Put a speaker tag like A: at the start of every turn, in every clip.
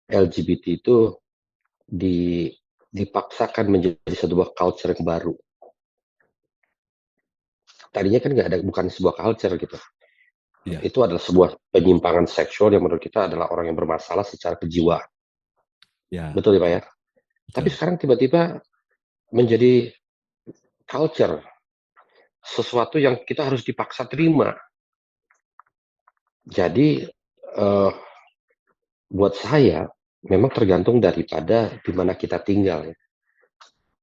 A: LGBT itu di dipaksakan menjadi sebuah culture yang baru. Tadinya kan nggak ada, bukan sebuah culture gitu.
B: Iya,
A: Itu adalah sebuah penyimpangan seksual yang menurut kita adalah orang yang bermasalah secara kejiwaan.
B: ya,
A: Betul ya Pak ya? Tapi
B: betul.
A: sekarang tiba-tiba menjadi culture, sesuatu yang kita harus dipaksa terima. Jadi, eee, buat saya memang tergantung daripada di mana kita tinggal ya,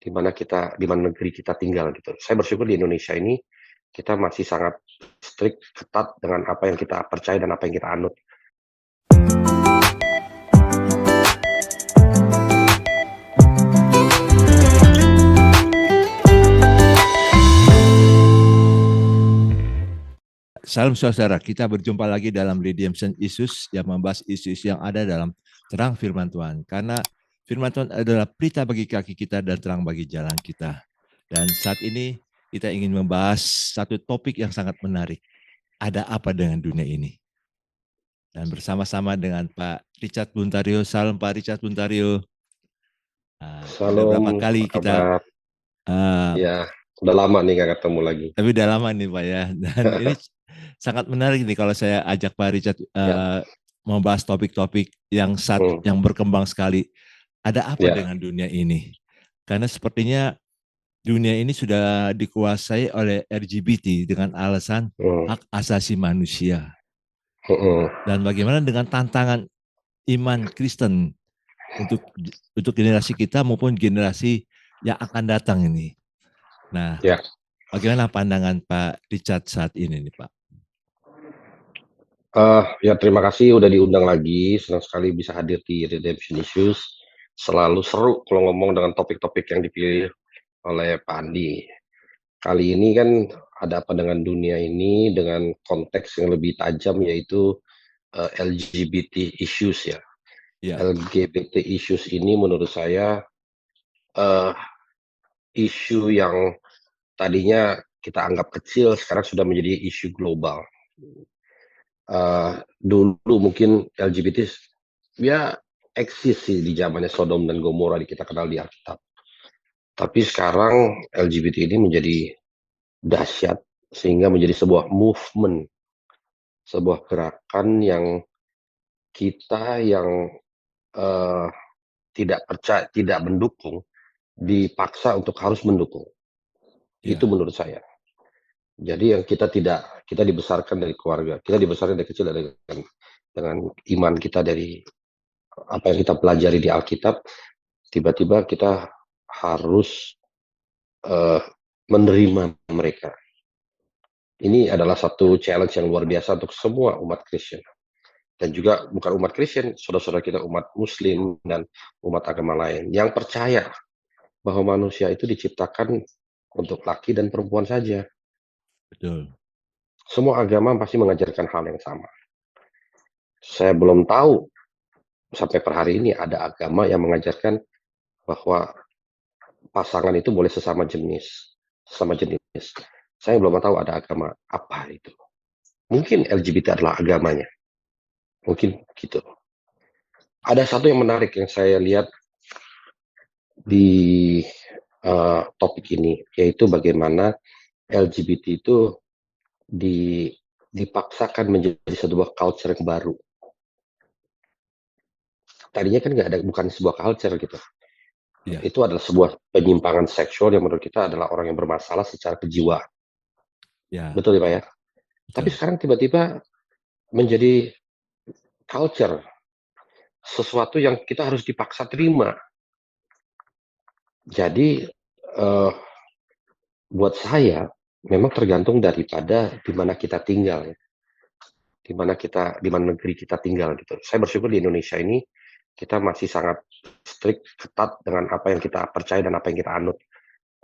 A: di mana negeri kita tinggal gitu. Saya bersyukur di Indonesia ini kita masih sangat strict, ketat dengan apa yang kita percaya dan apa yang kita anut.
B: Salam saudara, kita berjumpa lagi dalam Redemption Issues yang membahas isu-isu yang ada dalam terang firman Tuhan. Karena firman Tuhan adalah pelita bagi kaki kita dan terang bagi jalan kita. Dan saat ini kita ingin membahas satu topik yang sangat menarik. Ada apa dengan dunia ini? Dan bersama-sama dengan Pak Richard Buntario. Salam Pak Richard Buntario. Sudah berapa
A: Salam, apa
B: kali kita,
A: kabar?
B: uh,
A: Ya, udah lama nih nggak ketemu lagi.
B: tapi udah lama nih Pak ya. Dan ini sangat menarik nih kalau saya ajak Pak Richard
A: Ya,
B: membahas topik-topik
A: hmm,
B: yang berkembang sekali. Ada apa
A: ya,
B: dengan dunia ini? Karena sepertinya dunia ini sudah dikuasai oleh LGBT dengan alasan
A: hmm,
B: hak asasi manusia.
A: hmm,
B: Dan bagaimana dengan tantangan iman Kristen untuk generasi kita maupun generasi yang akan datang ini. Nah,
A: ya.
B: bagaimana pandangan Pak Richard saat ini nih Pak?
A: Ya terima kasih udah diundang lagi, senang sekali bisa hadir di Redemption Issues. Selalu seru kalau ngomong dengan topik-topik yang dipilih oleh Pak Andi. Kali ini kan ada apa dengan dunia ini dengan konteks yang lebih tajam yaitu LGBT issues ya.
B: Ya,
A: LGBT issues ini menurut saya eh, isu yang tadinya kita anggap kecil sekarang sudah menjadi isu global. Dulu mungkin LGBT ya eksis sih di zamannya Sodom dan Gomora kita kenal di Alkitab. Tapi sekarang LGBT ini menjadi dahsyat sehingga menjadi sebuah movement, sebuah gerakan yang kita yang eh, tidak percaya, tidak mendukung, dipaksa untuk harus mendukung. Itu
B: ya,
A: menurut saya. Jadi yang kita dibesarkan dari keluarga, kita dibesarkan dari kecil dengan iman kita dari apa yang kita pelajari di Alkitab, tiba-tiba kita harus eh, menerima mereka. Ini adalah satu challenge yang luar biasa untuk semua umat Kristen. Dan juga bukan umat Kristen, saudara-saudara kita umat Muslim dan umat agama lain yang percaya bahwa manusia itu diciptakan untuk laki dan perempuan saja.
B: betul.
A: Semua agama pasti mengajarkan hal yang sama. Saya belum tahu sampai per hari ini ada agama yang mengajarkan bahwa pasangan itu boleh sesama jenis. Saya belum tahu ada agama apa itu. Mungkin LGBT adalah agamanya, mungkin gitu. Ada satu yang menarik yang saya lihat di topik ini, yaitu bagaimana LGBT itu di dipaksakan menjadi sebuah culture yang baru. Tadinya kan nggak ada, bukan sebuah culture gitu.
B: Ya,
A: Itu adalah sebuah penyimpangan seksual yang menurut kita adalah orang yang bermasalah secara kejiwaan.
B: ya,
A: Betul ya Pak ya? Tapi
B: betul.
A: sekarang tiba-tiba menjadi culture, sesuatu yang kita harus dipaksa terima. Jadi eh, buat saya memang tergantung daripada di mana kita tinggal ya, di mana negeri kita tinggal gitu. Saya bersyukur di Indonesia ini kita masih sangat strict, ketat dengan apa yang kita percaya dan apa yang kita anut.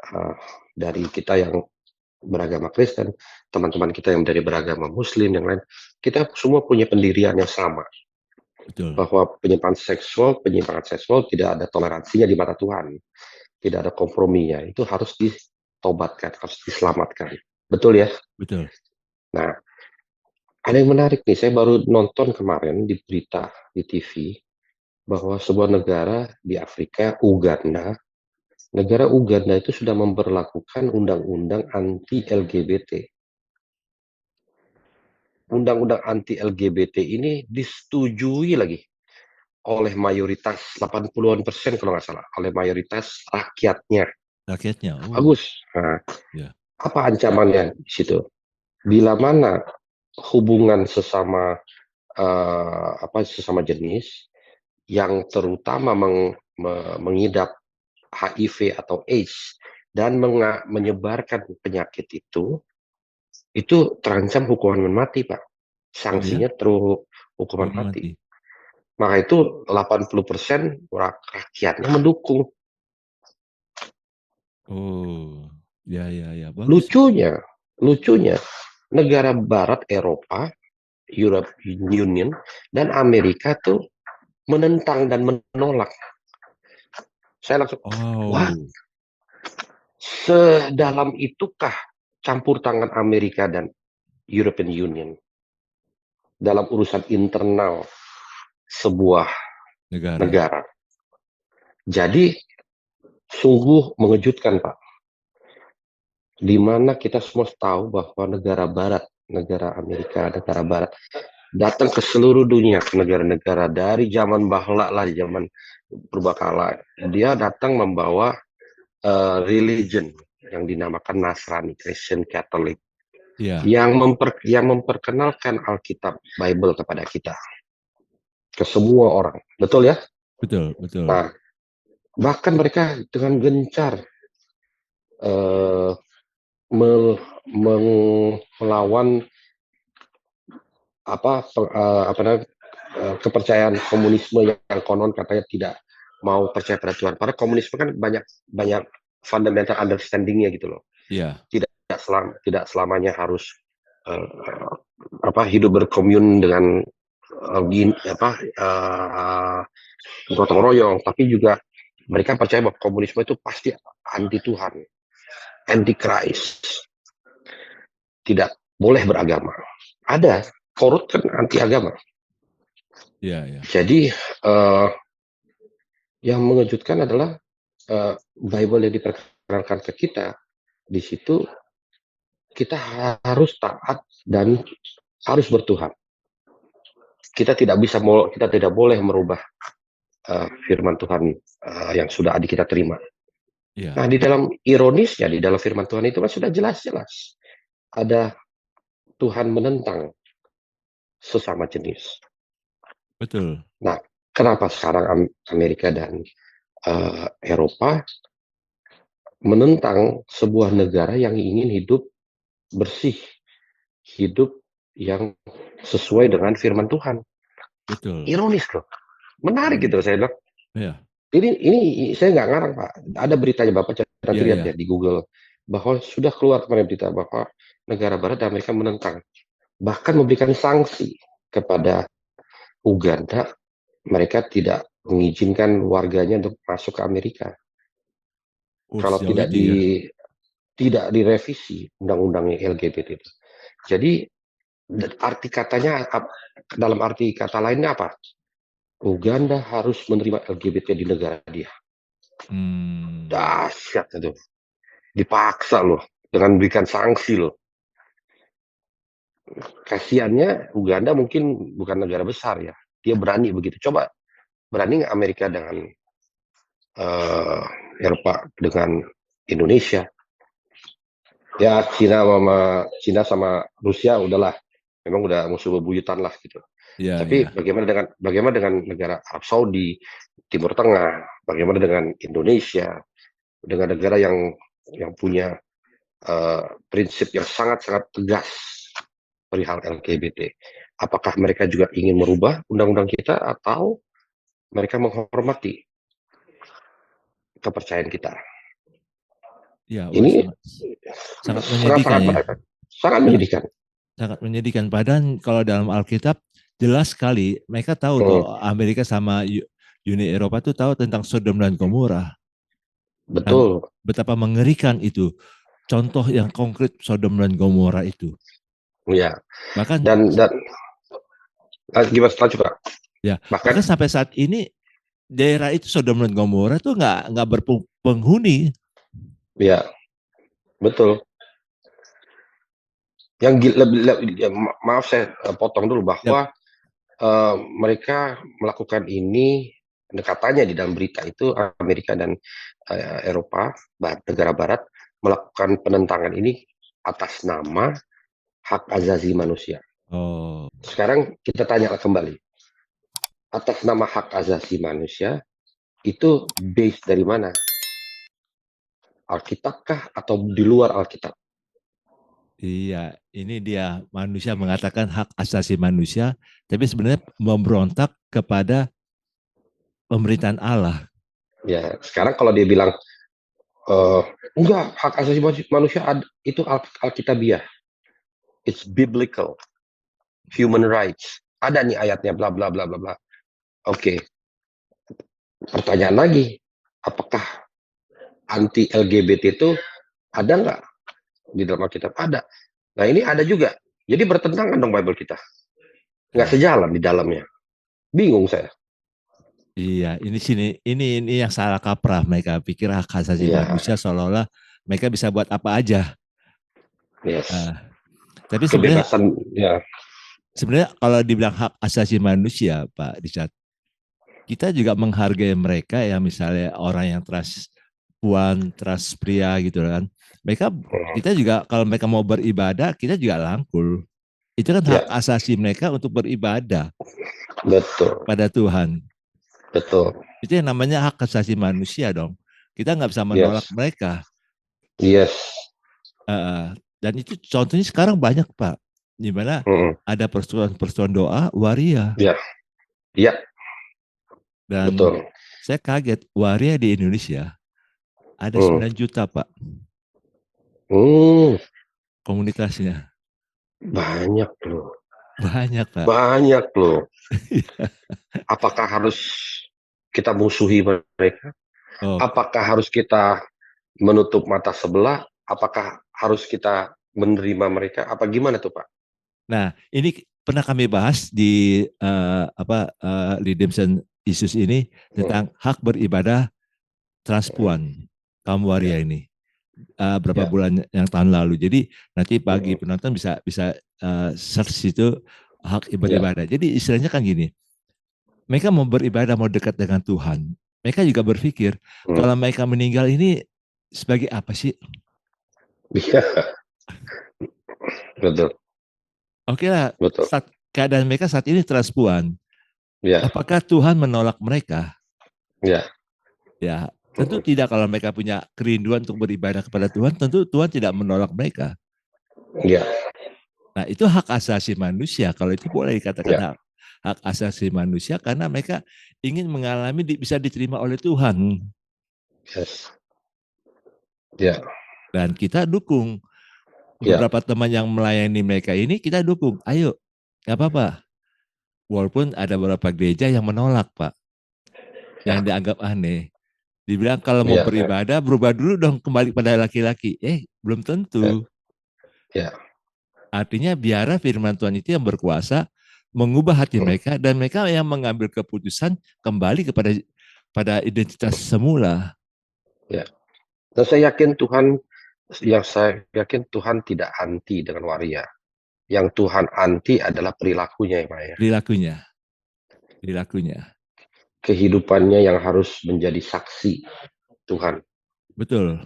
A: Eh, dari kita yang beragama Kristen, teman-teman kita yang dari beragama Muslim, yang lain, kita semua punya pendirian yang sama
B: Betul.
A: bahwa penyimpangan seksual tidak ada toleransinya di mata Tuhan, tidak ada komprominya. Itu harus ditobatkan, harus diselamatkan. Betul ya?
B: Betul.
A: Nah, ada yang menarik nih. Saya baru nonton kemarin di berita di TV bahwa sebuah negara di Afrika, negara Uganda itu sudah memberlakukan undang-undang anti LGBT. Undang-undang anti LGBT ini disetujui lagi oleh mayoritas 80-an% kalau nggak salah, oleh mayoritas rakyatnya.
B: Rakyatnya. Oh,
A: Bagus. Nah,
B: ya.
A: apa ancamannya di situ? Bila mana hubungan sesama jenis yang terutama mengidap HIV atau AIDS dan menyebarkan penyakit itu terancam hukuman mati, Pak.
B: Oh ya,
A: Sanksinya terus hukuman
B: hukuman
A: mati.
B: mati.
A: Maka itu 80% rakyatnya mendukung.
B: Oh, ya, ya, ya, bagus.
A: Lucunya, negara Barat Eropa, European Union, dan Amerika tuh menentang dan menolak. Saya langsung, wah,
B: Oh,
A: sedalam itukah campur tangan Amerika dan European Union dalam urusan internal sebuah
B: negara.
A: negara? Jadi sungguh mengejutkan, Pak. Di mana kita semua tahu bahwa negara Barat, negara Amerika, negara Barat datang ke seluruh dunia, ke negara-negara dari zaman bahla lah, zaman purbakala. Dia datang membawa religion yang dinamakan Nasrani, Christian Catholic,
B: Ya,
A: yang memperkenalkan Alkitab Bible kepada kita, ke semua orang. Betul ya?
B: betul, betul.
A: Nah, bahkan mereka dengan gencar eh, melawan kepercayaan komunisme yang konon katanya tidak mau percaya pada Tuhan. Padahal komunisme kan banyak banyak fundamental understanding-nya gitu loh.
B: Ya,
A: Tidak selamanya harus hidup berkomun dengan gotong royong, tapi juga mereka percaya bahwa komunisme itu pasti anti Tuhan, anti Christ, tidak boleh beragama. Ada Korut kan anti agama.
B: ya, ya.
A: Jadi yang mengejutkan adalah Bible yang diperkenalkan ke kita, di situ kita harus taat dan harus bertuhan. Kita tidak boleh merubah firman Tuhan yang sudah adik kita terima.
B: Ya,
A: Nah, di dalam ironisnya, di dalam firman Tuhan itu kan sudah jelas-jelas ada Tuhan menentang sesama jenis.
B: betul.
A: Nah, kenapa sekarang Amerika dan Eropa menentang sebuah negara yang ingin hidup bersih, hidup yang sesuai dengan firman Tuhan?
B: Betul.
A: Ironis loh, menarik gitu saya bilang.
B: Ya,
A: Ini saya nggak ngarang, Pak. Ada beritanya, Bapak nanti
B: ya,
A: lihat
B: ya.
A: ya di Google, bahwa sudah keluar kemarin berita bahwa negara Barat dan Amerika menentang, bahkan memberikan sanksi kepada Uganda. Mereka tidak mengizinkan warganya untuk masuk ke Amerika
B: Oh,
A: kalau
B: sejauh itu ya.
A: tidak direvisi undang-undangnya LGBT itu. Jadi dalam arti kata lainnya apa? Uganda harus menerima LGBT di negara dia.
B: Hmm,
A: Dahsyat itu. Dipaksa loh dengan memberikan sanksi loh. Kasiannya Uganda mungkin bukan negara besar ya. Dia berani begitu. Coba berani nggak Amerika dengan uh, Eropa dengan Indonesia? Ya Cina sama Rusia udahlah, memang udah musuh bebuyutan lah gitu.
B: ya,
A: Tapi
B: ya.
A: bagaimana dengan negara Arab Saudi, Timur Tengah, bagaimana dengan Indonesia, dengan negara yang punya prinsip yang sangat-sangat tegas perihal LGBT. Apakah mereka juga ingin merubah undang-undang kita atau mereka menghormati kepercayaan kita?
B: Ya, wah,
A: Ini
B: sangat menyedihkan
A: sangat-sangat
B: ya.
A: menarik, sangat
B: Sangat
A: menyedihkan.
B: sangat menyedihkan. Padahal kalau dalam Alkitab jelas sekali mereka tahu tuh
A: Hmm,
B: Amerika sama Uni Eropa tuh tahu tentang Sodom dan Gomora dan
A: betul,
B: betapa mengerikan itu. Contoh yang konkret Sodom dan Gomora itu.
A: ya.
B: Bahkan
A: Dan gimana selanjutnya?
B: ya,
A: Bahkan
B: bahkan sampai saat ini daerah itu Sodom dan Gomora tuh nggak berpenghuni.
A: Ya, betul. Yang maaf saya potong dulu
B: Ya,
A: bahwa mereka melakukan ini katanya di dalam berita itu Amerika dan Eropa, negara Barat melakukan penentangan ini atas nama hak asasi manusia.
B: oh
A: Sekarang kita tanya kembali, atas nama hak asasi manusia itu base dari mana? Alkitabkah atau di luar Alkitab?
B: iya, ini dia manusia mengatakan hak asasi manusia, tapi sebenarnya memberontak kepada pemerintahan Allah.
A: Ya, sekarang kalau dia bilang eh, enggak, hak asasi manusia itu Alkitabiah, it's biblical, human rights. Ada nih ayatnya, bla bla bla bla bla. Oke, pertanyaan lagi, apakah anti LGBT itu ada nggak di dalam Alkitab? Ada. Nah ini ada juga. Jadi bertentangan dong Bible kita. Nggak
B: Nah,
A: sejalan di dalamnya. Bingung saya.
B: iya, ini yang salah kaprah, mereka pikir hak asasi
A: Iya,
B: manusia seolah-olah mereka bisa buat apa aja.
A: yes.
B: Nah, tapi sebenarnya
A: Kebebasan, ya,
B: sebenarnya kalau dibilang hak asasi manusia, Pak Richard, kita juga menghargai mereka ya, misalnya orang yang transpuan, trans pria gitu kan. Mereka kita juga kalau mereka mau beribadah, kita juga langkul. Itu kan hak
A: ya,
B: asasi mereka untuk beribadah
A: betul,
B: pada Tuhan.
A: betul,
B: Itu yang namanya hak asasi manusia dong. Kita nggak bisa menolak
A: yes,
B: mereka.
A: yes,
B: Dan itu contohnya sekarang banyak Pak, di mana
A: mm,
B: ada persoalan-persoalan doa waria.
A: ya, ya,
B: Dan
A: betul,
B: saya kaget, waria di Indonesia ada
A: mm.
B: 9 juta Pak
A: Hmm,
B: komunitasnya.
A: banyak loh,
B: Banyak Pak.
A: banyak loh. Apakah harus kita musuhi mereka?
B: Oh,
A: Apakah harus kita menutup mata sebelah? Apakah harus kita menerima mereka? Apa gimana tuh Pak?
B: nah ini pernah kami bahas di Redemption Issues ini
A: Hmm,
B: tentang hak beribadah transpuan kaum
A: ya,
B: waria ini. Berapa
A: ya,
B: bulan yang tahun lalu. Jadi nanti bagi
A: hmm,
B: penonton bisa bisa search itu hak
A: ya,
B: beribadah. Jadi istilahnya kan gini, mereka mau beribadah, mau dekat dengan Tuhan. Mereka juga berpikir
A: hmm,
B: kalau mereka meninggal ini sebagai apa sih?
A: iya, betul,
B: Oke lah,
A: betul,
B: keadaan mereka saat ini transpuan.
A: ya,
B: Apakah Tuhan menolak mereka?
A: ya,
B: Ya, tentu
A: hmm,
B: tidak. Kalau mereka punya kerinduan untuk beribadah kepada Tuhan, tentu Tuhan tidak menolak mereka.
A: ya,
B: Nah, itu hak asasi manusia. Kalau itu boleh dikatakan
A: ya,
B: hak asasi manusia karena mereka ingin mengalami bisa diterima oleh Tuhan.
A: yes, ya,
B: Dan kita dukung.
A: ya,
B: Beberapa teman yang melayani mereka ini kita dukung. Ayo, nggak apa-apa. Walaupun ada beberapa gereja yang menolak, Pak. Yang
A: ya,
B: dianggap aneh. Dibilang kalau mau
A: ya, ya,
B: beribadah, berubah dulu dong kembali pada laki-laki. Belum
A: ya,
B: tentu.
A: ya,
B: Artinya biarlah firman Tuhan itu yang berkuasa mengubah hati
A: hmm,
B: mereka dan mereka yang mengambil keputusan kembali kepada identitas semula.
A: ya. Dan saya yakin Tuhan tidak anti dengan waria. Yang Tuhan anti adalah perilakunya ya Pak ya.
B: Perilakunya, perilakunya.
A: Kehidupannya yang harus menjadi saksi Tuhan.
B: Betul,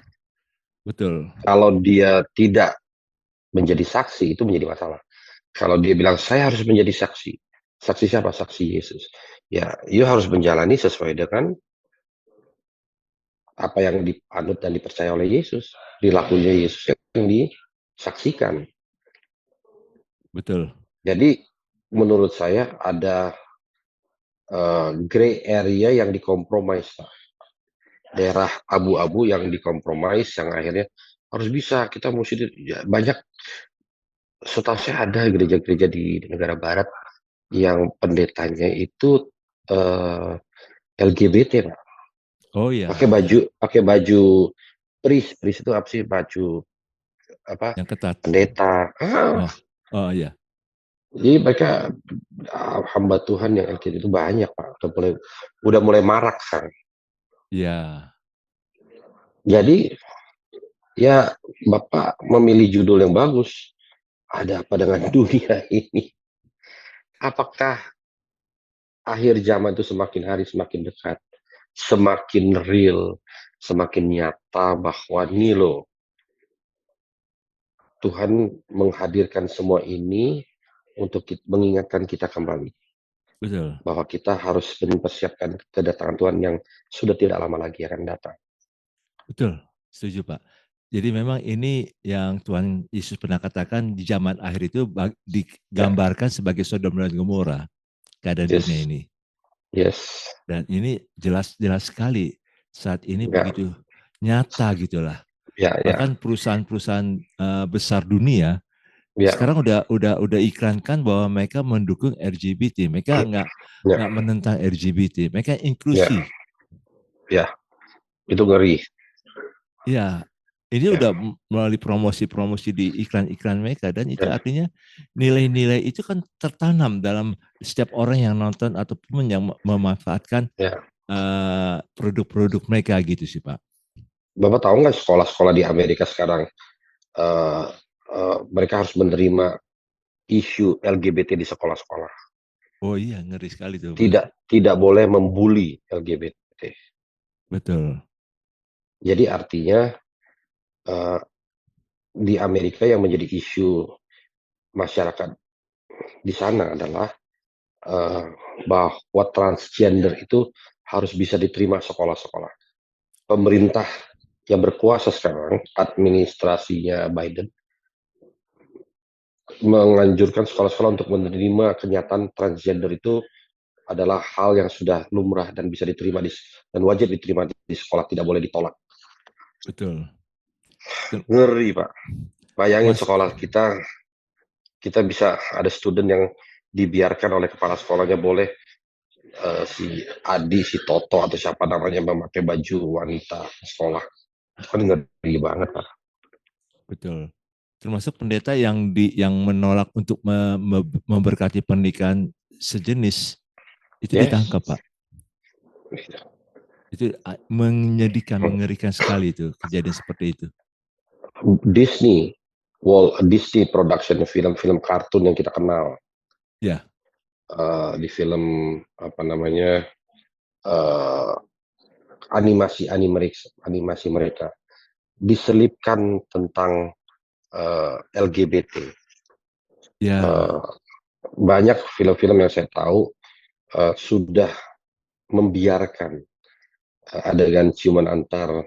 B: betul.
A: Kalau dia tidak menjadi saksi itu menjadi masalah. Kalau dia bilang saya harus menjadi saksi. Saksi siapa? Saksi Yesus. Ya, you harus menjalani sesuai dengan apa yang dianut dan dipercaya oleh Yesus. Perilakunya Yesus yang disaksikan.
B: Betul.
A: Jadi menurut saya ada gray area yang dikompromis, daerah abu-abu yang dikompromis yang akhirnya harus bisa kita mesti ya, banyak. Setahu saya ada gereja-gereja di negara Barat yang pendetanya itu eh, LGBT, Pak.
B: Oh
A: Pakai
B: ya,
A: baju,
B: ya.
A: pakai baju pris itu apa sih, baju apa,
B: Yang ketat.
A: pendeta.
B: Oh, oh ya.
A: Jadi mereka hamba Tuhan yang LGBT itu banyak Pak, udah mulai marak kan.
B: Ya,
A: Jadi ya Bapak memilih judul yang bagus. Ada apa dengan dunia ini? Apakah akhir zaman itu semakin hari semakin dekat, semakin real, semakin nyata bahwa nih loh, Tuhan menghadirkan semua ini untuk mengingatkan kita kembali
B: betul.
A: bahwa kita harus mempersiapkan kedatangan Tuhan yang sudah tidak lama lagi akan datang.
B: Betul, setuju Pak. Jadi memang ini yang Tuhan Yesus pernah katakan di zaman akhir itu
A: Ya,
B: digambarkan sebagai Sodom dan Gomora keadaan dunia
A: yes,
B: ini.
A: yes,
B: Dan ini jelas sekali saat ini
A: ya,
B: begitu nyata gitulah.
A: ya, ya,
B: Bahkan perusahaan-perusahaan besar dunia
A: ya,
B: sekarang udah iklankan bahwa mereka mendukung LGBT. Mereka
A: ya,
B: nggak menentang LGBT. Mereka
A: ya,
B: inklusi.
A: ya, itu ngeri.
B: Ya, ini
A: Ya,
B: udah melalui promosi-promosi di iklan-iklan mereka dan itu
A: ya,
B: artinya nilai-nilai itu kan tertanam dalam setiap orang yang nonton ataupun yang memanfaatkan
A: ya.
B: produk-produk mereka gitu sih Pak.
A: Bapak tahu nggak sekolah-sekolah di Amerika sekarang eh, mereka harus menerima isu LGBT di sekolah-sekolah.
B: Oh iya, ngeri sekali tuh Bos.
A: Tidak boleh membuli LGBT.
B: Betul,
A: Jadi artinya eh, di Amerika yang menjadi isu masyarakat di sana adalah eh, bahwa transgender itu harus bisa diterima sekolah-sekolah. Pemerintah yang berkuasa sekarang, administrasinya Biden, menganjurkan sekolah-sekolah untuk menerima kenyataan transgender itu adalah hal yang sudah lumrah dan bisa diterima dan wajib diterima di sekolah, tidak boleh ditolak.
B: betul. Betul.
A: Ngeri Pak. Bayangin
B: Mas,
A: sekolah kita, kita bisa ada student yang dibiarkan oleh kepala sekolahnya boleh si Adi, si Toto atau siapa namanya memakai baju wanita sekolah. Itu kan ngeri banget Pak.
B: betul. Termasuk pendeta yang menolak untuk memberkati pernikahan sejenis itu
A: Yes.
B: ditangkap Pak. Itu menyedihkan, mengerikan sekali itu kejadian seperti itu.
A: Disney, Walt Disney Production, film-film kartun yang kita kenal,
B: Ya,
A: di film apa namanya uh, animasi mereka diselipkan tentang LGBT.
B: ya,
A: Uh, banyak film-film yang saya tahu sudah membiarkan adegan ciuman antar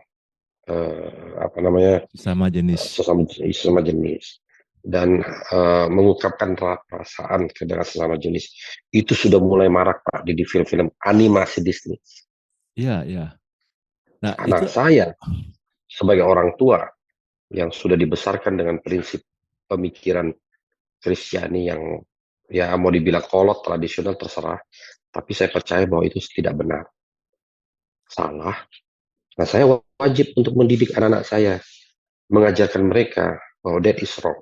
A: apa namanya
B: sama jenis.
A: sesama jenis dan mengungkapkan perasaan dengan sesama jenis itu sudah mulai marak Pak di film-film animasi Disney.
B: Iya, iya. Nah, itu
A: Anak saya sebagai orang tua yang sudah dibesarkan dengan prinsip pemikiran Kristiani yang ya mau dibilang kolot tradisional terserah, tapi saya percaya bahwa itu tidak benar, salah. Nah, saya wajib untuk mendidik anak-anak saya, mengajarkan mereka bahwa that is wrong.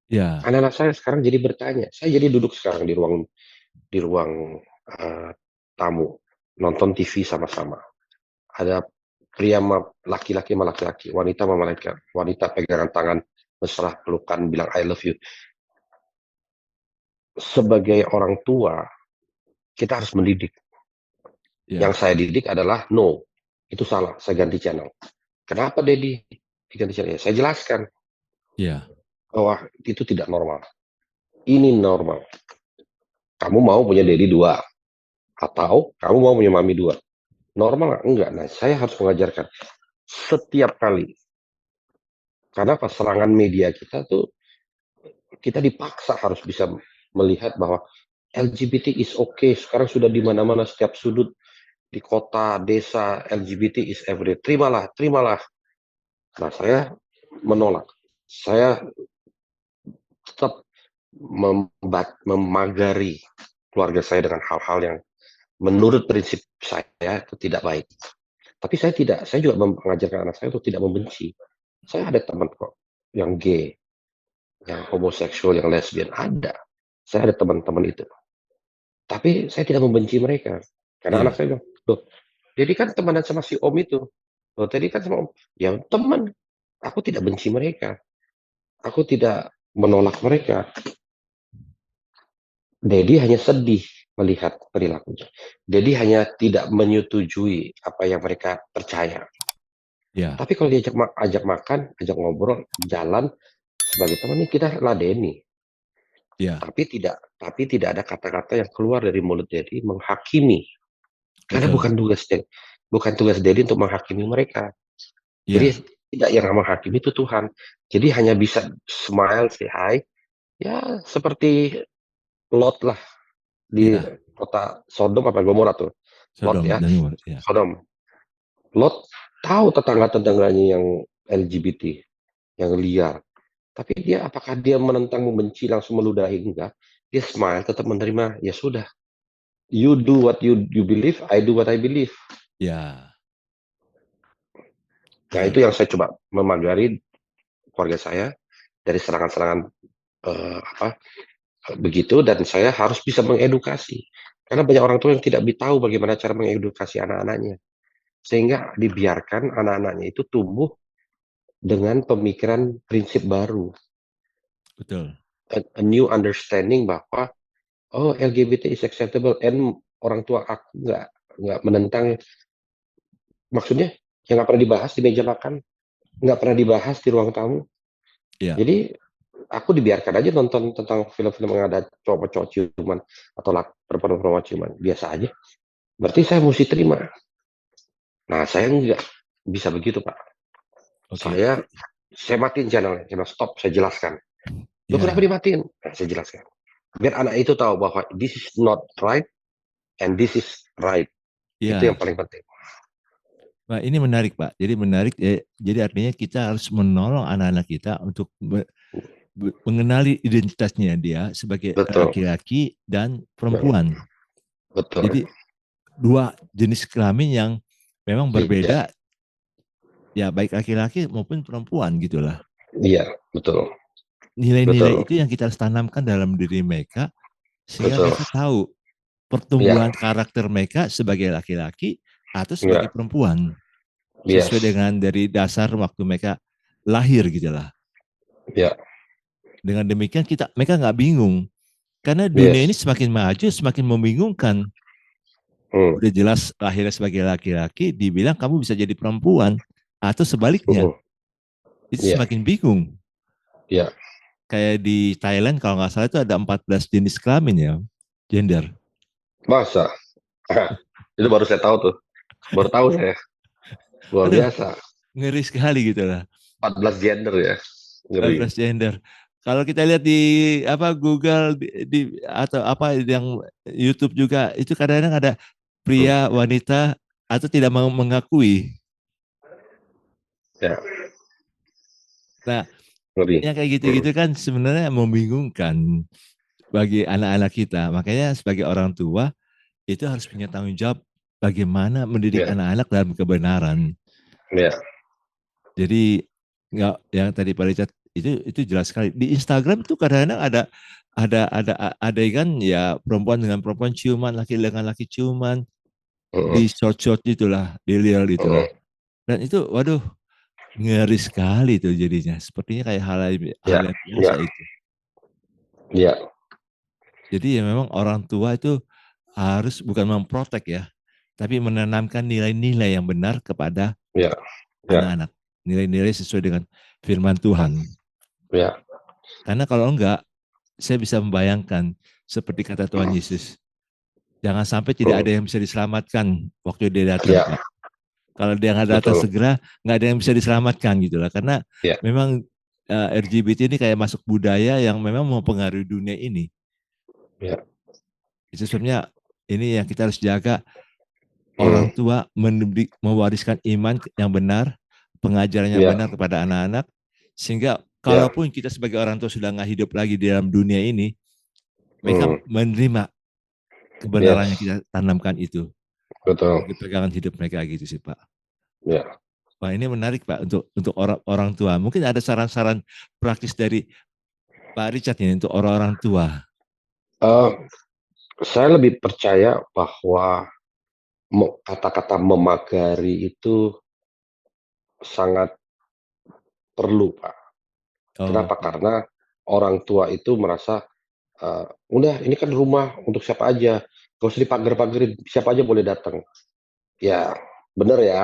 B: ya,
A: Anak-anak saya sekarang jadi bertanya, saya jadi duduk sekarang di ruang eh, tamu, nonton TV sama-sama. Ada pria laki-laki sama laki-laki, wanita sama wanita pegangan tangan, mesra, pelukan, bilang I love you. Sebagai orang tua, kita harus mendidik. Yang
B: ya,
A: saya didik adalah no, itu salah, saya ganti channel. Kenapa Dedi diganti channel? Saya jelaskan
B: ya,
A: bahwa itu tidak normal. Ini normal. Kamu mau punya Dedi dua, atau kamu mau punya mami dua. Normal nggak? Enggak. Nah, saya harus mengajarkan setiap kali. Karena pas serangan media kita tuh, kita dipaksa harus bisa melihat bahwa LGBT is okay. Sekarang sudah di mana-mana setiap sudut di kota, desa, LGBT is every. Terimalah, terimalah. Nah, saya menolak. Saya tetap memagari keluarga saya dengan hal-hal yang menurut prinsip saya itu tidak baik. Tapi saya juga mengajarkan anak saya untuk tidak membenci. Saya ada teman kok yang gay, yang homoseksual, yang lesbian, ada. saya ada teman-teman itu. Tapi saya tidak membenci mereka. Karena anak
B: Iya,
A: saya bilang, "Loh, Dedi kan temenan sama si Om itu. Loh, tadi kan sama Om." Ya teman, aku tidak benci mereka. Aku tidak menolak mereka. Dedi hanya sedih melihat perilakunya. Dedi hanya tidak menyetujui apa yang mereka percaya.
B: iya,
A: Tapi kalau diajak ajak makan, ajak ngobrol, jalan sebagai teman ini kita ladeni.
B: iya,
A: Tapi tidak ada kata-kata yang keluar dari mulut Dedi menghakimi. Karena
B: betul.
A: bukan tugas Dedi untuk menghakimi mereka.
B: Iya,
A: Jadi tidak, yang menghakimi itu Tuhan. Jadi hanya bisa smile, say hi, ya seperti Lot lah di
B: iya.
A: kota Sodom apa Gomora tuh. Lot
B: Sodom
A: ya,
B: dan Gomora. Iya,
A: Sodom. Lot tahu tetangga-tetangganya yang LGBT, yang liar. Tapi apakah dia menentang, membenci, langsung meludahi? Enggak. Dia smile, tetap menerima. Ya sudah. You do what you believe, I do what I believe.
B: iya,
A: Nah,
B: betul.
A: itu yang saya coba memagari keluarga saya dari serangan-serangan apa begitu, dan saya harus bisa mengedukasi. Karena banyak orang tua yang tidak tahu bagaimana cara mengedukasi anak-anaknya. Sehingga dibiarkan anak-anaknya itu tumbuh dengan pemikiran prinsip baru.
B: Betul.
A: A new understanding bahwa oh, LGBT is acceptable, and orang tua aku nggak menentang, maksudnya yang nggak pernah dibahas di meja makan, nggak pernah dibahas di ruang tamu.
B: Iya,
A: Jadi aku dibiarkan aja nonton tentang film-film yang ada cowok-cowok ciuman atau perempuan-perempuan ciuman, biasa aja. Berarti saya mesti terima. Nah, saya nggak bisa begitu, Pak.
B: oke.
A: Saya matiin channelnya, saya bilang, stop, saya jelaskan. Lu kenapa
B: Iya,
A: dimatiin? Nah, saya jelaskan. Biar anak itu tahu bahwa this is not right and this is right. Itu yang
B: iya.
A: paling penting.
B: Nah, ini menarik, Pak. Jadi menarik. Jadi artinya kita harus menolong anak-anak kita untuk mengenali identitasnya dia sebagai
A: Betul,
B: laki-laki dan perempuan.
A: betul.
B: Jadi dua jenis kelamin yang memang
A: Iya,
B: berbeda, ya baik laki-laki maupun perempuan gitulah.
A: iya, betul,
B: Nilai-nilai
A: betul,
B: itu yang kita harus tanamkan dalam diri mereka sehingga
A: betul.
B: mereka tahu
A: Iya,
B: pertumbuhan karakter mereka sebagai laki-laki atau sebagai
A: iya,
B: perempuan sesuai
A: yes,
B: dengan dari dasar waktu mereka lahir gitu lah.
A: iya,
B: Dengan demikian mereka nggak bingung karena dunia ini
A: yes.
B: semakin maju semakin membingungkan.
A: Hmm,
B: Udah jelas lahirnya sebagai laki-laki dibilang kamu bisa jadi perempuan atau sebaliknya.
A: hmm,
B: Itu
A: iya,
B: semakin bingung.
A: iya.
B: Kayak di Thailand kalau nggak salah itu ada 14 jenis kelamin ya, gender.
A: Masa? Itu baru saya tahu tuh. Baru tahu saya. Luar
B: Aduh,
A: biasa.
B: ngeri sekali gitu lah.
A: 14 gender ya. Ngeri.
B: 14 gender. Kalau kita lihat di apa Google atau apa yang YouTube juga itu kadang-kadang ada
A: Hmm,
B: pria, wanita atau tidak mau mengakui.
A: ya,
B: Nah,
A: ngeri.
B: yang kayak
A: Hmm,
B: gitu-gitu kan sebenarnya membingungkan bagi anak-anak kita. Makanya sebagai orang tua itu harus punya tanggung jawab bagaimana mendidik
A: ya,
B: anak-anak dalam kebenaran.
A: ya.
B: Jadi nggak yang tadi Pak Richard itu jelas sekali. Di Instagram tuh kadang-kadang ada adegan ya perempuan dengan perempuan ciuman, laki dengan laki ciuman
A: Hmm,
B: di short-short itulah, di real itulah.
A: hmm,
B: Dan itu waduh ngeri sekali tuh jadinya. Sepertinya kayak hal
A: ya,
B: yang biasa
A: ya,
B: itu.
A: ya,
B: Jadi ya memang orang tua itu harus bukan memprotek ya, tapi menanamkan nilai-nilai yang benar kepada
A: ya, ya,
B: anak-anak. Nilai-nilai sesuai dengan firman Tuhan.
A: ya.
B: Karena kalau enggak, saya bisa membayangkan seperti kata Tuhan Yesus, jangan sampai tidak
A: Hmm,
B: ada yang bisa diselamatkan waktu dia datang,
A: ya,
B: Pak. Kalau dia nggak datang
A: betul.
B: segera, nggak ada yang bisa diselamatkan gitu lah. Karena
A: Ya,
B: memang LGBT ini kayak masuk budaya yang memang mempengaruhi dunia ini.
A: ya.
B: Itu sebabnya ini yang kita harus jaga
A: Hmm,
B: orang tua mewariskan iman yang benar, pengajaran yang
A: ya,
B: benar kepada anak-anak, sehingga
A: ya.
B: kalaupun kita sebagai orang tua sudah nggak hidup lagi di dalam dunia ini, mereka
A: Hmm,
B: menerima kebenaran yang
A: yes,
B: kita tanamkan itu
A: betul.
B: sebagai pegangan hidup mereka gitu sih Pak.
A: Ya.
B: Wah ini menarik Pak untuk orang tua. Mungkin ada saran-saran praktis dari Pak Richard ini untuk orang-orang tua.
A: Eh, saya lebih percaya bahwa kata-kata memagari itu sangat perlu, Pak.
B: Oh,
A: Kenapa?
B: oke.
A: Karena orang tua itu merasa, udah ini kan rumah untuk siapa aja, gak usah dipagar-pagarin, siapa aja boleh datang. Ya, bener ya,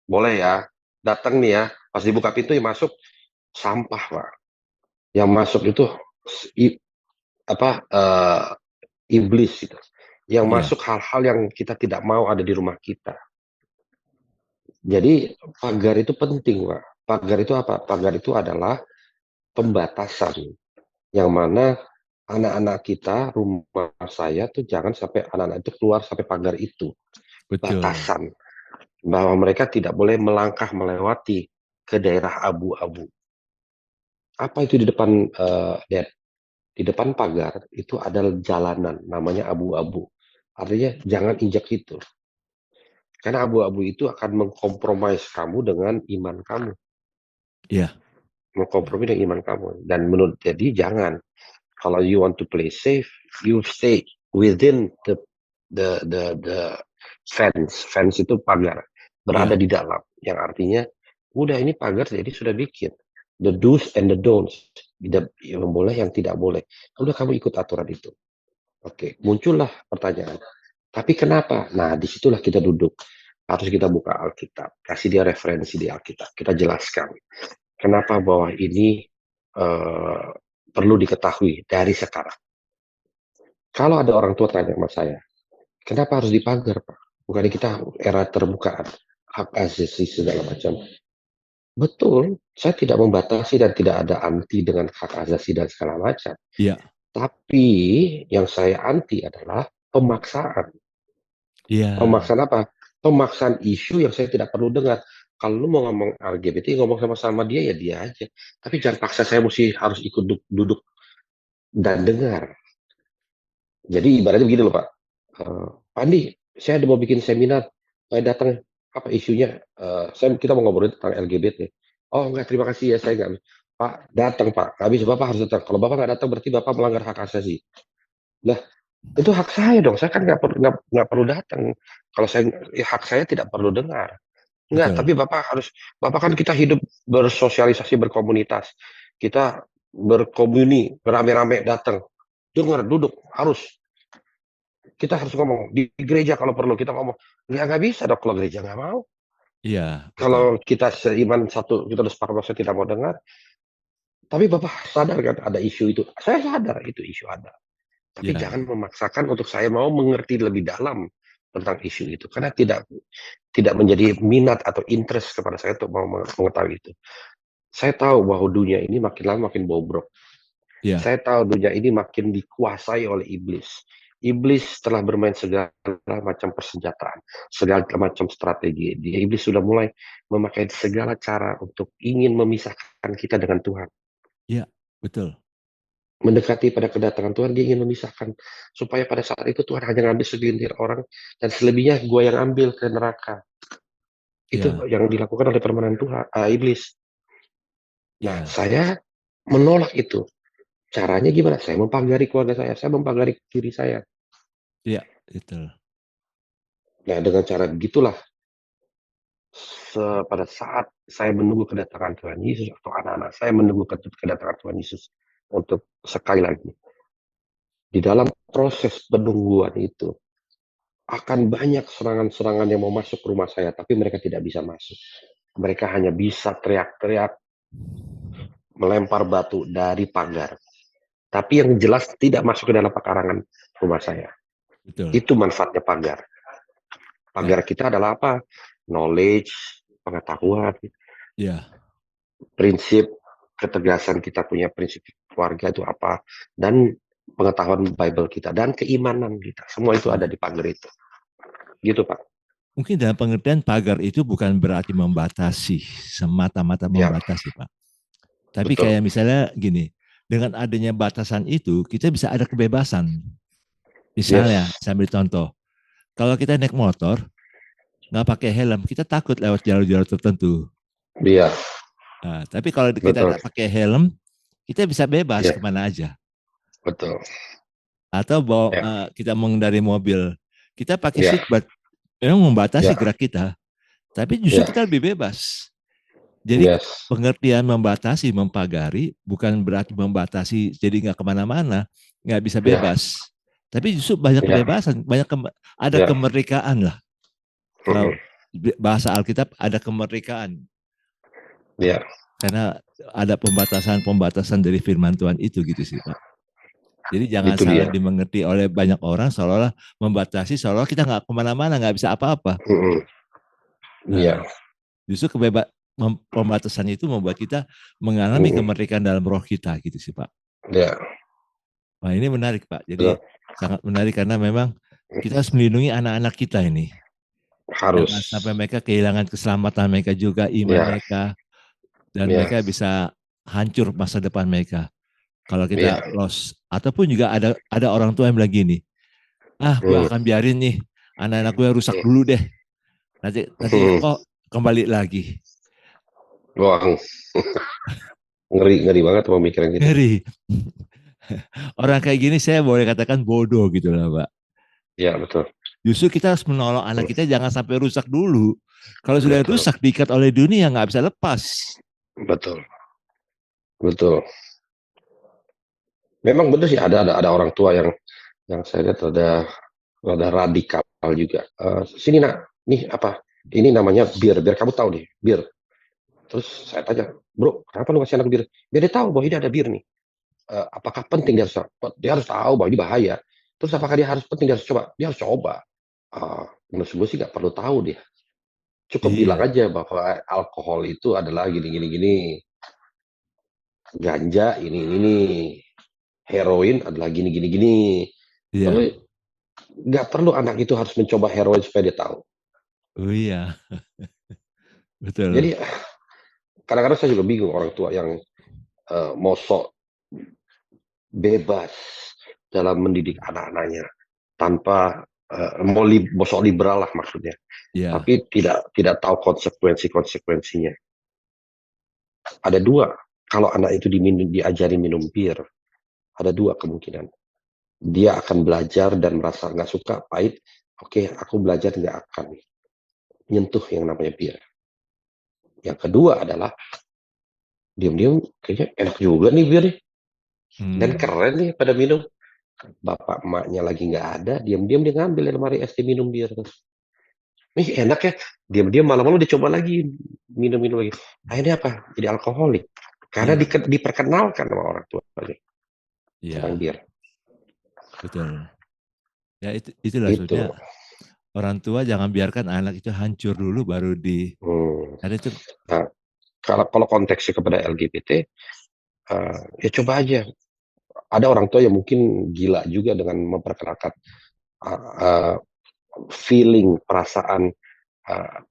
A: boleh ya, datang nih ya, pas dibuka pintu yang masuk sampah, Pak. Yang masuk itu i- iblis gitu. Yang
B: Iya,
A: masuk hal-hal yang kita tidak mau ada di rumah kita. Jadi pagar itu penting, Pak. Pagar itu apa? Pagar itu adalah pembatasan yang mana anak-anak kita, rumah saya tuh jangan sampai anak-anak itu keluar sampai pagar itu.
B: betul.
A: Batasan bahwa mereka tidak boleh melangkah melewati ke daerah abu-abu. Apa itu di depan Dad? Di depan pagar itu adalah jalanan namanya abu-abu. Artinya jangan injak itu. Karena abu-abu itu akan mengkompromis kamu dengan iman kamu.
B: Iya,
A: Mengkompromi dengan iman kamu. Dan menurut jadi jangan. Kalau you want to play safe, you stay within the fence. Fence itu pagar. Berada
B: iya,
A: di dalam. Yang artinya, udah ini pagar jadi sudah bikin. The do's and the don'ts. Yang boleh, yang tidak boleh. Udah kamu ikut aturan itu. Oke, muncullah pertanyaan. Tapi kenapa? Nah, disitulah kita duduk. Harus kita buka Alkitab. Kasih dia referensi di Alkitab. Kita jelaskan. Kenapa bahwa ini eh, perlu diketahui dari sekarang. Kalau ada orang tua tanya sama saya, kenapa harus dipagar, Pak? Bukannya kita era terbukaan, hak asasi segala macam. Betul, saya tidak membatasi dan tidak ada anti dengan hak asasi dan segala macam.
B: iya,
A: Tapi yang saya anti adalah pemaksaan.
B: iya,
A: Pemaksaan apa? Pemaksaan isu yang saya tidak perlu dengar. Kalau lu mau ngomong LGBT, ngomong sama-sama dia ya dia aja. Tapi jangan paksa saya mesti harus ikut duduk dan dengar. Jadi ibaratnya begini loh Pak. Pak Andi, saya ada mau bikin seminar. Datang apa isunya? Kita mau ngobrolin tentang LGBT. Oh enggak, terima kasih ya saya nggak. Pak datang Pak. Habis Bapak harus datang. Kalau Bapak nggak datang berarti Bapak melanggar hak asasi. Lah itu hak saya dong. Saya kan nggak perlu datang. Kalau saya hak saya tidak perlu dengar. Enggak,
B: betul.
A: tapi Bapak kan kita hidup bersosialisasi berkomunitas. Kita berkomuni, berame-rame datang. Dengar, duduk, harus. Kita harus ngomong. Di gereja kalau perlu kita ngomong. Nggak bisa dong kalau gereja nggak mau.
B: Iya, betul.
A: Kalau kita seiman satu, kita udah sepakat saya tidak mau dengar. Tapi Bapak sadar kan ada isu itu. Saya sadar itu isu ada. Tapi
B: Iya,
A: jangan memaksakan untuk saya mau mengerti lebih dalam tentang isu itu. Karena tidak menjadi minat atau interest kepada saya untuk mau mengetahui itu. Saya tahu bahwa dunia ini makin lama makin bobrok.
B: iya,
A: Saya tahu dunia ini makin dikuasai oleh iblis. Iblis telah bermain segala macam persenjataan, segala macam strategi. Iblis sudah mulai memakai segala cara untuk ingin memisahkan kita dengan Tuhan.
B: iya, betul.
A: Mendekati pada kedatangan Tuhan, dia ingin memisahkan. Supaya pada saat itu Tuhan hanya ngambil segelintir orang, dan selebihnya gue yang ambil ke neraka. Itu
B: Iya,
A: yang dilakukan oleh permainan Tuhan, iblis. Nah,
B: iya,
A: saya menolak itu. Caranya gimana? Saya mempagari keluarga saya mempagari diri saya.
B: iya, betul.
A: Nah, dengan cara begitulah, pada saat saya menunggu kedatangan Tuhan Yesus atau anak-anak saya menunggu kedatangan Tuhan Yesus untuk sekali lagi di dalam proses penungguan itu akan banyak serangan-serangan yang mau masuk ke rumah saya, tapi mereka tidak bisa masuk. Mereka hanya bisa teriak-teriak, melempar batu dari pagar. Tapi yang jelas tidak masuk ke dalam pekarangan rumah saya.
B: Betul.
A: Itu manfaatnya pagar.
B: Ya,
A: Pagar kita adalah apa? Knowledge, pengetahuan,
B: iya,
A: prinsip, ketegasan kita punya prinsip keluarga itu apa, dan pengetahuan Bible kita, dan keimanan kita. Semua itu ada
B: iya.
A: di pagar itu. Gitu, Pak.
B: Mungkin dalam pengertian pagar itu bukan berarti membatasi, semata-mata
A: Ya,
B: membatasi, Pak. Tapi
A: betul.
B: kayak misalnya gini, dengan adanya batasan itu, kita bisa ada kebebasan. Misalnya,
A: Yes.
B: saya ambil contoh, kalau kita naik motor, nggak pakai helm, kita takut lewat jalur-jalur tertentu.
A: Iya,
B: Nah, tapi kalau kita
A: betul.
B: nggak pakai helm, kita bisa bebas
A: Ya,
B: kemana aja.
A: betul.
B: Atau bawa,
A: Ya,
B: kita mengendari mobil, kita pakai
A: ya,
B: seatbelt, memang membatasi
A: ya,
B: gerak kita, tapi justru
A: ya,
B: kita lebih bebas. Jadi
A: yes,
B: pengertian membatasi, mempagari bukan berarti membatasi jadi nggak kemana-mana, nggak bisa
A: ya,
B: bebas. Tapi justru banyak
A: ya,
B: kebebasan, ada
A: ya,
B: kemerdekaan lah. Kalau
A: mm-mm,
B: bahasa Alkitab ada kemerdekaan
A: ya,
B: karena ada pembatasan-pembatasan dari firman Tuhan itu gitu sih Pak. Jadi jangan
A: itu
B: salah
A: dia.
B: dimengerti oleh banyak orang seolah-olah membatasi, seolah kita nggak kemana-mana, nggak bisa apa-apa.
A: Mm-mm,
B: Nah,
A: ya,
B: justru pembatasan itu membuat kita mengalami
A: mm-mm,
B: kemerdekaan dalam roh kita gitu sih Pak.
A: ya,
B: Wah ini menarik Pak. Jadi
A: betul.
B: sangat menarik karena memang kita harus melindungi anak-anak kita ini.
A: Harus,
B: Jangan sampai mereka kehilangan keselamatan mereka juga, iman
A: ya,
B: mereka, dan
A: ya,
B: mereka bisa hancur masa depan mereka. Kalau kita
A: ya,
B: lost. Ataupun juga ada orang tua yang bilang gini, gue
A: mm,
B: akan biarin nih anak-anak gue rusak
A: mm,
B: dulu deh. Nanti
A: mm.
B: kok kembali lagi.
A: Wah, ngeri, ngeri banget pemikiran gitu.
B: Ngeri. Orang kayak gini saya boleh katakan bodoh gitu lah Pak.
A: Ya, betul,
B: Justru kita harus menolong anak
A: betul,
B: kita jangan sampai rusak dulu. Kalau sudah
A: betul,
B: rusak diikat oleh dunia nggak bisa lepas.
A: betul, betul. Memang betul sih ada orang tua yang saya lihat ada radikal juga. Sini nak, nih apa? Ini namanya bir, biar kamu tahu nih, bir. Terus saya tanya, bro, kenapa lu ngasih anak bir? Biar dia tahu bahwa ini ada bir nih. Apakah penting dia harus tahu bahwa ini bahaya. Terus apakah dia harus penting dia harus coba? Dia harus coba. Menurut gue sih nggak perlu tahu dia. Cukup bilang
B: Iya,
A: aja bahwa alkohol itu adalah gini gini gini, ganja ini, heroin adalah gini gini gini.
B: iya.
A: Tapi nggak perlu anak itu harus mencoba heroin supaya dia tahu.
B: Oh iya, betul.
A: Jadi kadang-kadang saya juga bingung orang tua yang mau sok bebas dalam mendidik anak-anaknya tanpa mau sok liberal lah maksudnya,
B: Iya,
A: tapi tidak tahu konsekuensinya. Ada dua, kalau anak itu diajari minum bir, ada dua kemungkinan. Dia akan belajar dan merasa nggak suka pahit. Oke, aku belajar nggak akan nyentuh yang namanya bir. Yang kedua adalah diam-diam kayaknya enak juga nih bir nih. Dan
B: hmm,
A: keren nih pada minum. Bapak emaknya lagi nggak ada, diam-diam dia ngambil dari lemari es dia minum bir. Nih enak ya, diam-diam malam-malam dia coba lagi minum-minum lagi. Akhirnya apa? Jadi alkoholik. Karena
B: iya,
A: diperkenalkan sama orang tua tentang
B: iya,
A: bir.
B: betul. Ya itulah
A: Itu.
B: sebetulnya orang tua jangan biarkan anak itu hancur dulu baru
A: Hmm.
B: karena itu
A: Nah, kalau konteksnya kepada LGBT, ya coba aja. Ada orang tua yang mungkin gila juga dengan memperkenalkan uh, uh, feeling, perasaan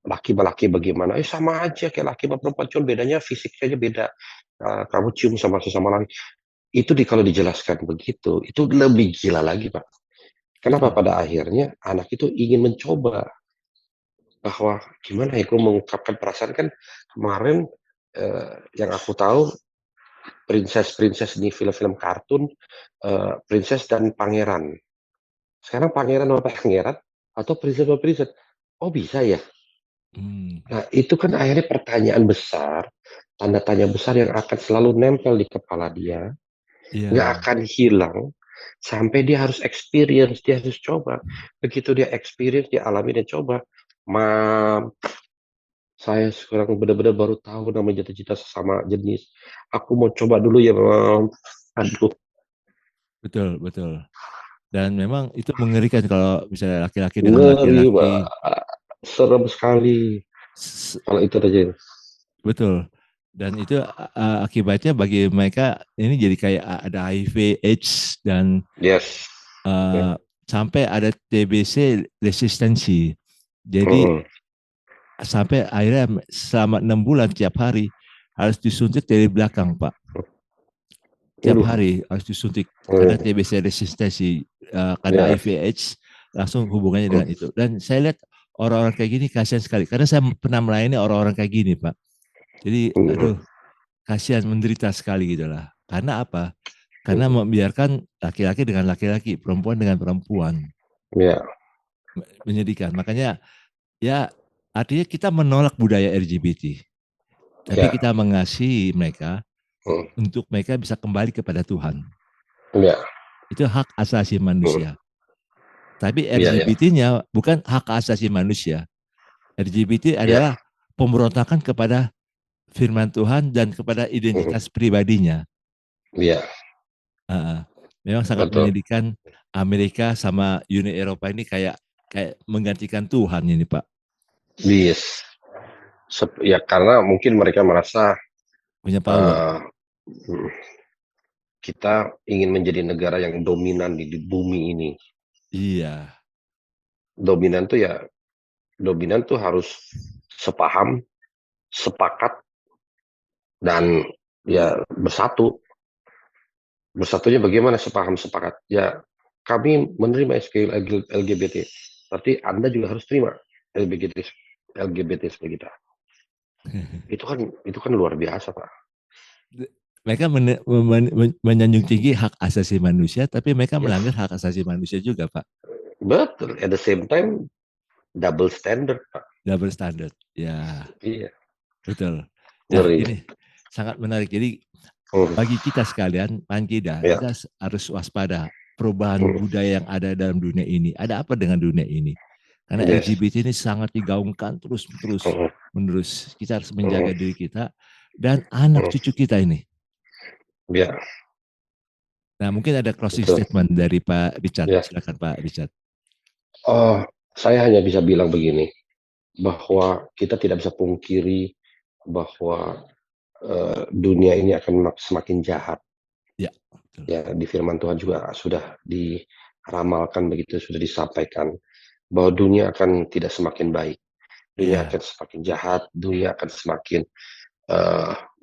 A: laki-laki bagaimana. Sama aja kayak laki sama perempuan, cuma bedanya fisik saja beda. Kamu cium sama sesama laki. Itu kalau dijelaskan begitu, itu lebih gila lagi, Pak. Kenapa
B: betul.
A: pada akhirnya anak itu ingin mencoba bahwa gimana ya gue mengungkapkan perasaan kan kemarin yang aku tahu princess di film-film kartun princess dan pangeran. Sekarang pangeran sama pangeran atau princess sama princess. Oh bisa ya.
B: Hmm,
A: Nah itu kan akhirnya pertanyaan besar, tanda tanya besar yang akan selalu nempel di kepala dia, nggak
B: iya,
A: akan hilang sampai dia harus experience, dia harus coba. Begitu dia experience, dia alami dan coba. Mam, saya sekarang benar-benar baru tahu namanya jatuh cinta sesama jenis. Aku mau coba dulu ya, mam. Aduh,
B: betul, betul. Dan memang itu mengerikan kalau misalnya laki-laki dengan
A: ngeri, Pak.
B: laki-laki.
A: Serem sekali
B: S-
A: kalau itu terjadi.
B: Betul. Dan itu akibatnya bagi mereka ini jadi kayak ada HIV, AIDS dan
A: Yes. Ya.
B: uh, sampai ada TBC resistensi. Jadi
A: Mm-mm.
B: sampai akhirnya selama 6 bulan tiap hari harus disuntik dari belakang, Pak. Tiap
A: Waduh.
B: hari harus disuntik karena
A: Mm.
B: TBC resistensi, karena
A: Yes.
B: HIV AIDS langsung hubungannya
A: Mm.
B: dengan itu. Dan saya lihat orang-orang kayak gini kasihan sekali karena saya pernah melayani orang-orang kayak gini, Pak. Jadi
A: Mm.
B: aduh kasihan menderita sekali gitu lah. Karena apa? karena membiarkan laki-laki dengan laki-laki, perempuan dengan perempuan.
A: Ya.
B: Menyedihkan. Makanya ya artinya kita menolak budaya LGBT, tapi
A: Ya.
B: kita mengasihi mereka
A: Hmm.
B: untuk mereka bisa kembali kepada Tuhan.
A: Ya.
B: Itu hak asasi
A: Hmm.
B: manusia. Tapi
A: Ya, ya.
B: LGBT-nya bukan hak asasi manusia. LGBT
A: Ya.
B: adalah pemberontakan kepada firman Tuhan dan kepada
A: Hmm.
B: identitas pribadinya.
A: Ya,
B: Memang sangat
A: betul.
B: menyedihkan Amerika sama Uni Eropa ini kayak menggantikan Tuhan ini, Pak.
A: Yes. Ya karena mungkin mereka merasa
B: Punya power.
A: uh, kita ingin menjadi negara yang dominan di bumi ini.
B: Iya.
A: Dominan tuh harus sepaham, sepakat, dan ya bersatu. Bersatunya bagaimana sepaham, sepakat? Ya kami menerima SKU LGBT, tapi Anda juga harus terima LGBT sebagai kita. Itu kan luar biasa, Pak.
B: Mereka menyanjung tinggi hak asasi manusia, tapi mereka
A: Ya,
B: melanggar hak asasi manusia juga, Pak.
A: betul. At the same time, double standard, Pak.
B: Double standard. Ya,
A: Iya,
B: betul. Nah,
A: ngeri.
B: ini sangat menarik. Jadi
A: Hmm.
B: bagi kita sekalian, Pankida,
A: Ya.
B: kita harus waspada perubahan
A: Hmm.
B: budaya yang ada dalam dunia ini. Ada apa dengan dunia ini? Karena
A: Yes.
B: LGBT ini sangat digaungkan terus
A: Hmm.
B: menerus. Kita harus
A: Hmm.
B: menjaga diri kita dan anak cucu kita ini.
A: Ya,
B: Nah, mungkin ada closing
A: betul.
B: statement dari Pak Richard.
A: Ya.
B: Silakan Pak Richard.
A: Saya hanya bisa bilang begini, bahwa kita tidak bisa pungkiri bahwa dunia ini akan semakin jahat.
B: Ya, betul.
A: Ya, di firman Tuhan juga sudah diramalkan begitu, sudah disampaikan bahwa dunia akan tidak semakin baik. Dunia
B: Ya,
A: akan semakin jahat, dunia akan semakin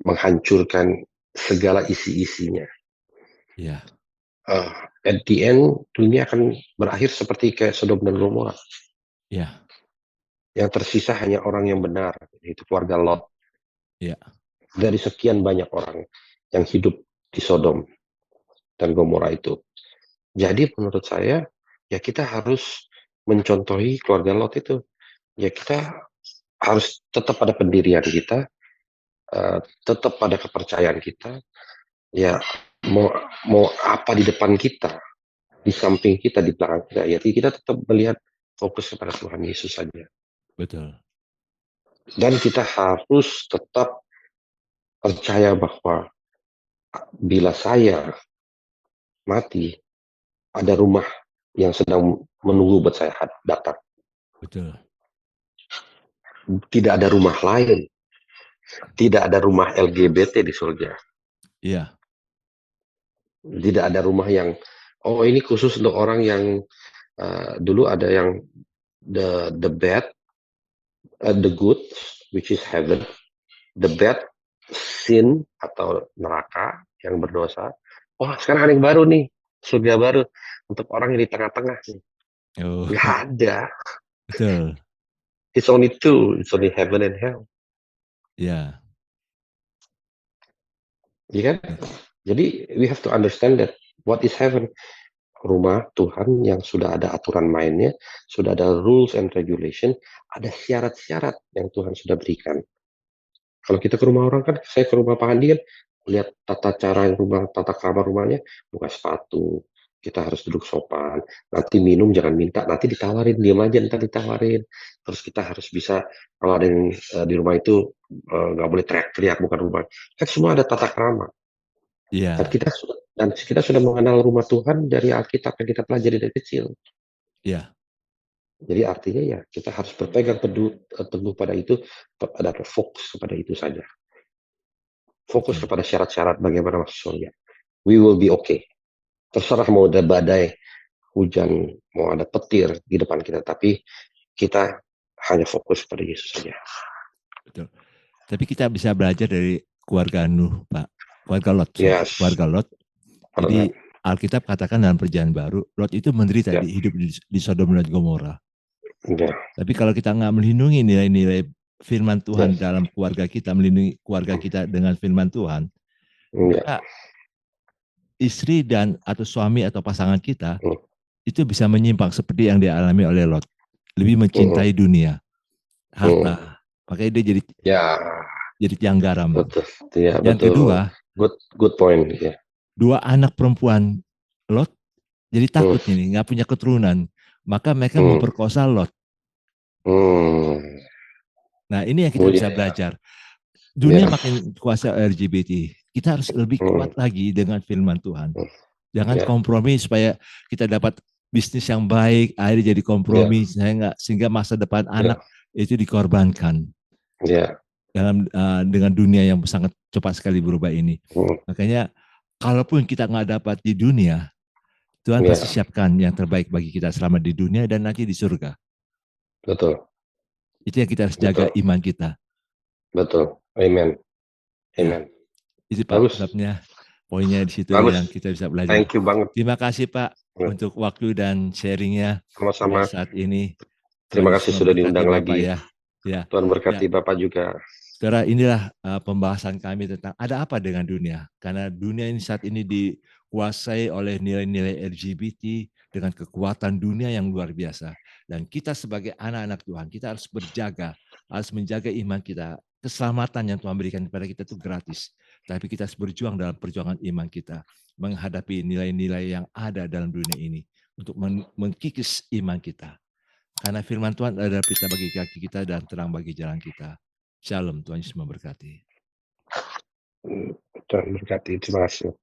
A: menghancurkan segala isi-isinya.
B: ya,
A: At the end, dunia akan berakhir seperti kayak Sodom dan Gomora.
B: ya,
A: Yang tersisa hanya orang yang benar, yaitu keluarga Lot.
B: ya,
A: Dari sekian banyak orang yang hidup di Sodom dan Gomora itu. Jadi menurut saya, ya kita harus mencontohi keluarga Lot itu. Ya kita harus tetap pada pendirian kita, tetap pada kepercayaan kita. Ya mau apa di depan kita, di samping kita, di belakang kita, ya kita tetap melihat fokus kepada Tuhan Yesus saja.
B: betul.
A: Dan kita harus tetap percaya bahwa bila saya mati, ada rumah yang sedang menunggu buat saya datang.
B: Betul.
A: Tidak ada rumah lain. Tidak ada rumah LGBT di surga.
B: Iya.
A: Tidak ada rumah yang, oh ini khusus untuk orang yang dulu ada yang the bad, the good, which is heaven, the bad, sin atau neraka yang berdosa. Oh sekarang ada yang baru nih, surga baru untuk orang yang di tengah-tengah.
B: Oh,
A: Nggak ada.
B: betul.
A: It's only two. It's only heaven and hell.
B: Ya.
A: Ya kan? Jadi we have to understand that what is heaven? Rumah Tuhan yang sudah ada aturan mainnya, sudah ada rules and regulation, ada syarat-syarat yang Tuhan sudah berikan. Kalau kita ke rumah orang kan, saya ke rumah Pak Andi kan, lihat tata cara rumah, tata krama rumahnya, buka sepatu, kita harus duduk sopan, nanti minum jangan minta, nanti ditawarin, diam aja ntar ditawarin. Terus kita harus bisa, kalau ada yang di rumah itu nggak boleh teriak-teriak, bukan rumah. Kan semua ada tata krama. Dan
B: Iya.
A: kita sudah mengenal rumah Tuhan dari Alkitab yang kita pelajari dari kecil.
B: Iya.
A: Jadi artinya ya kita harus berpegang teguh pada itu, ada fokus kepada itu saja. Fokus
B: Betul.
A: kepada syarat-syarat bagaimana masuk surga. We will be okay. Terserah mau ada badai, hujan, mau ada petir di depan kita, tapi kita hanya fokus pada Yesus saja.
B: Betul. Tapi kita bisa belajar dari keluarga Nuh, Pak. Keluarga Lot.
A: Yes.
B: Keluarga Lot. Jadi Alkitab katakan dalam Perjanjian Baru, Lot itu menderita
A: Ya.
B: hidup di Sodom dan Gomora.
A: Ya.
B: Tapi kalau kita nggak melindungi nilai-nilai firman Tuhan
A: Yes.
B: dalam keluarga kita, melindungi keluarga kita dengan firman Tuhan,
A: Ya.
B: maka istri dan atau suami atau pasangan kita
A: Hmm.
B: itu bisa menyimpang seperti yang dialami oleh Lot. Lebih mencintai dunia, harta. Makanya dia jadi tiang garam.
A: Betul. Ya,
B: Yang
A: betul.
B: kedua,
A: Good point. Ya.
B: dua anak perempuan Lot jadi takut ini, nggak punya keturunan. Maka mereka memperkosa Lot. Nah, ini yang kita bisa belajar. Dunia makin kuasa LGBT. Kita harus lebih kuat lagi dengan firman Tuhan. Jangan kompromi supaya kita dapat bisnis yang baik, akhirnya jadi kompromi sehingga masa depan anak itu dikorbankan. Dengan dunia yang sangat cepat sekali berubah ini. Makanya kalaupun kita nggak dapat di dunia, Tuhan pasti siapkan yang terbaik bagi kita selama di dunia dan nanti di surga.
A: Betul.
B: Itu yang kita harus jaga iman kita.
A: Betul. Amen. Amen.
B: Itu Pak sebabnya poinnya di situ yang kita bisa belajar.
A: Thank you banget.
B: Terima kasih Pak untuk waktu dan sharingnya
A: sama-sama
B: saat ini.
A: Terima kasih sudah diundang
B: Bapak,
A: lagi. Tuhan berkati Bapak juga.
B: Saudara, inilah pembahasan kami tentang ada apa dengan dunia. Karena dunia ini saat ini dikuasai oleh nilai-nilai LGBT dengan kekuatan dunia yang luar biasa. Dan kita sebagai anak-anak Tuhan, kita harus harus menjaga iman kita. Keselamatan yang Tuhan berikan kepada kita itu gratis. Tapi kita harus berjuang dalam perjuangan iman kita. Menghadapi nilai-nilai yang ada dalam dunia ini. Untuk mengkikis iman kita. Karena firman Tuhan adalah pelita bagi kaki kita dan terang bagi jalan kita. Shalom, Tuhan Yesus memberkati.
A: Tuhan memberkati, terima kasih.